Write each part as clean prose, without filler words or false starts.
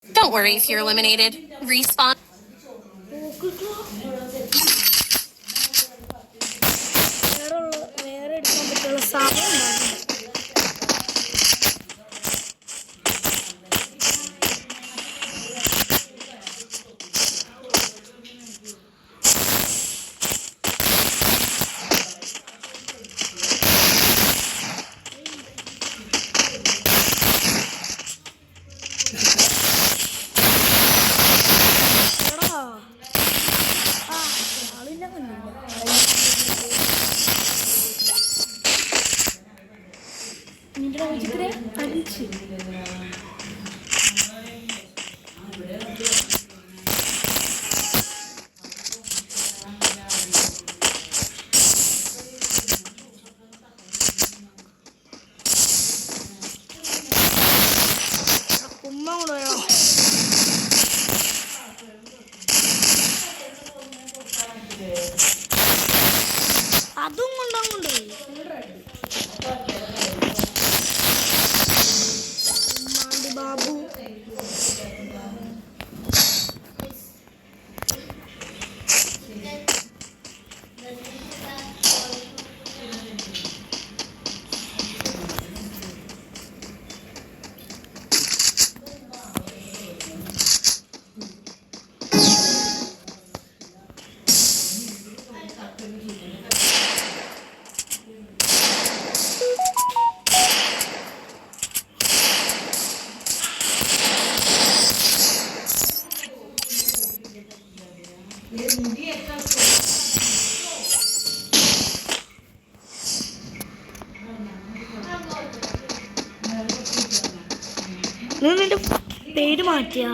Don't worry if you're eliminated. Respawn. വേറെ എടുക്കാൻ പറ്റുള്ള സമയം അതും കൊണ്ടങ്ങോണ്ട് ബാബു നിന്റെ പേര് മാറ്റിയാ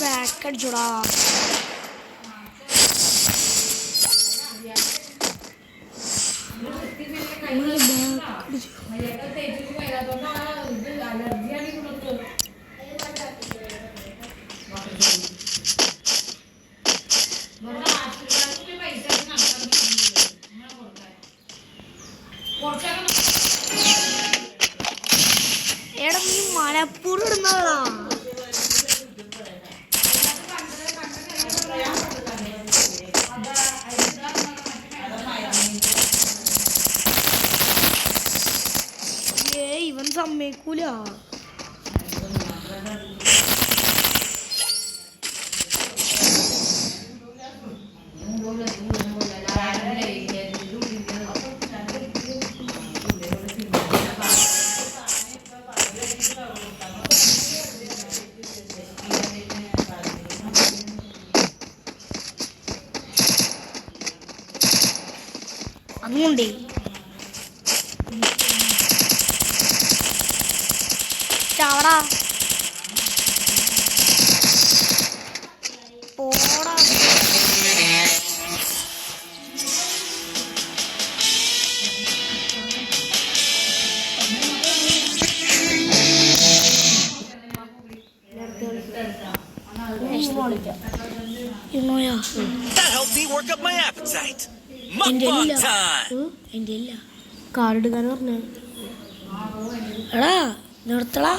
ബാക്ക് അടിച്ചോടാ എടാ നീ മലപ്പൂർ ഇടുന്നതാ ഇവൻ സമ്മതിക്കൂല അങ്ങോണ്ടേ ചാവടാ പോടാ That helped me work up my appetite. Mukbang time. എൻ്റെ ഇല്ല കാർഡ് എടുക്കാൻ പറഞ്ഞു എടാ നിർത്തടാ